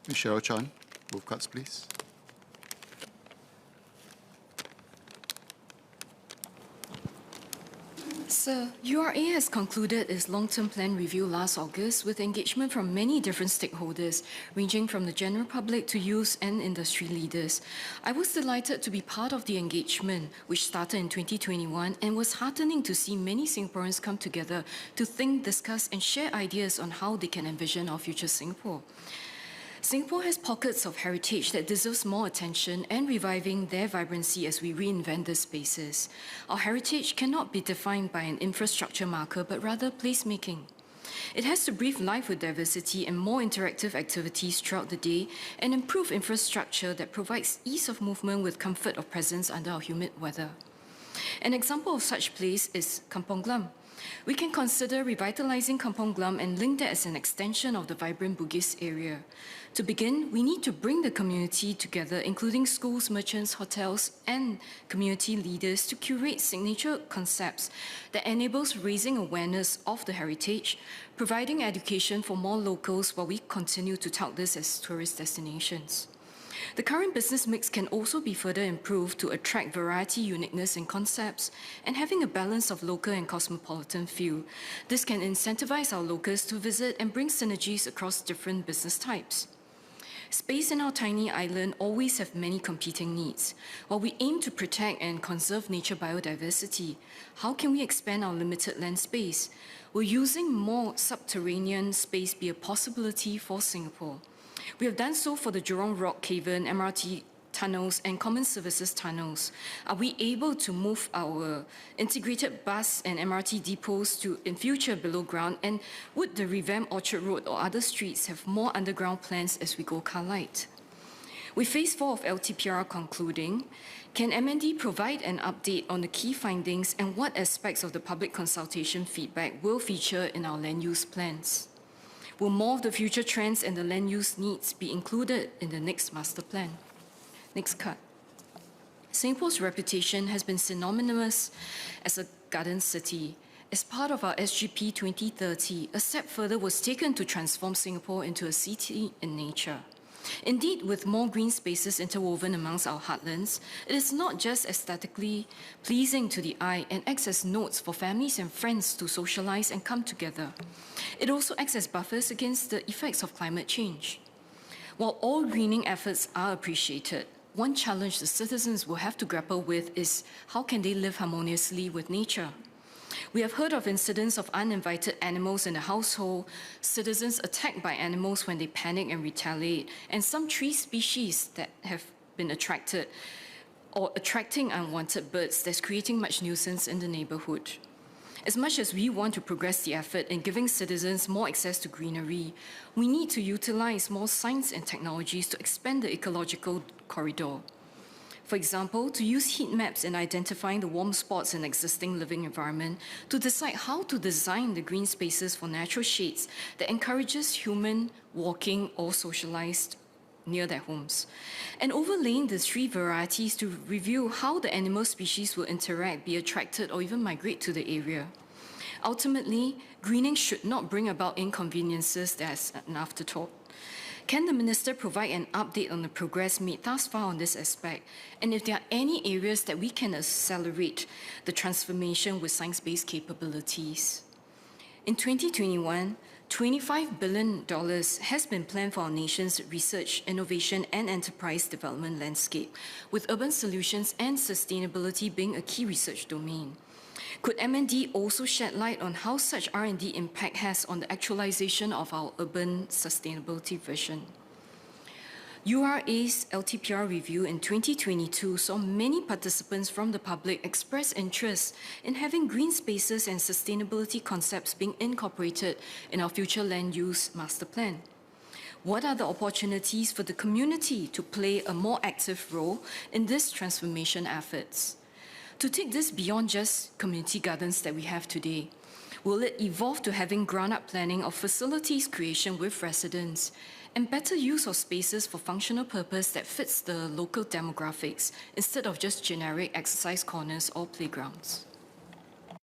Ms. Cheryl Chan, move cards, please. Sir, URA has concluded its long-term plan review last August with engagement from many different stakeholders, ranging from the general public to youth and industry leaders. I was delighted to be part of the engagement, which started in 2021, and was heartening to see many Singaporeans come together to think, discuss, and share ideas on how they can envision our future Singapore. Singapore has pockets of heritage that deserves more attention and reviving their vibrancy as we reinvent these spaces. Our heritage cannot be defined by an infrastructure marker, but rather placemaking. It has to breathe life with diversity and more interactive activities throughout the day and improve infrastructure that provides ease of movement with comfort of presence under our humid weather. An example of such place is Kampong Glam. We can consider revitalizing Kampong Glam and link that as an extension of the vibrant Bugis area. To begin, we need to bring the community together, including schools, merchants, hotels, and community leaders to curate signature concepts that enables raising awareness of the heritage, providing education for more locals while we continue to tout this as tourist destinations. The current business mix can also be further improved to attract variety, uniqueness, and concepts, and having a balance of local and cosmopolitan feel. This can incentivize our locals to visit and bring synergies across different business types. Space in our tiny island always have many competing needs. While we aim to protect and conserve nature biodiversity, how can we expand our limited land space? Will using more subterranean space be a possibility for Singapore? We have done so for the Jurong Rock Cavern, MRT tunnels, and common services tunnels. Are we able to move our integrated bus and MRT depots to, in future, below ground? And would the revamped Orchard Road or other streets have more underground plans as we go car light? With Phase 4 of LTPR concluding, can MND provide an update on the key findings and what aspects of the public consultation feedback will feature in our land use plans? Will more of the future trends and the land use needs be included in the next master plan? Next card. Singapore's reputation has been synonymous as a garden city. As part of our SGP 2030, a step further was taken to transform Singapore into a city in nature. Indeed, with more green spaces interwoven amongst our heartlands, it is not just aesthetically pleasing to the eye and acts as nodes for families and friends to socialize and come together. It also acts as buffers against the effects of climate change. While all greening efforts are appreciated, one challenge the citizens will have to grapple with is how can they live harmoniously with nature? We have heard of incidents of uninvited animals in the household, citizens attacked by animals when they panic and retaliate, and some tree species that have been attracting unwanted birds that's creating much nuisance in the neighborhood. As much as we want to progress the effort in giving citizens more access to greenery, we need to utilize more science and technologies to expand the ecological corridor. For example, to use heat maps in identifying the warm spots in existing living environment to decide how to design the green spaces for natural shades that encourages human walking or socialized near their homes, and overlaying the tree varieties to review how the animal species will interact, be attracted, or even migrate to the area. Ultimately, greening should not bring about inconveniences that's an afterthought. Can the Minister provide an update on the progress made thus far on this aspect, and if there are any areas that we can accelerate the transformation with science-based capabilities? In 2021, $25 billion has been planned for our nation's research, innovation, and enterprise development landscape, with urban solutions and sustainability being a key research domain. Could MND also shed light on how such R&D impact has on the actualization of our urban sustainability vision? URA's LTPR review in 2022 saw many participants from the public express interest in having green spaces and sustainability concepts being incorporated in our future land use master plan. What are the opportunities for the community to play a more active role in these transformation efforts? To take this beyond just community gardens that we have today, will it evolve to having ground-up planning of facilities creation with residents and better use of spaces for functional purpose that fits the local demographics instead of just generic exercise corners or playgrounds?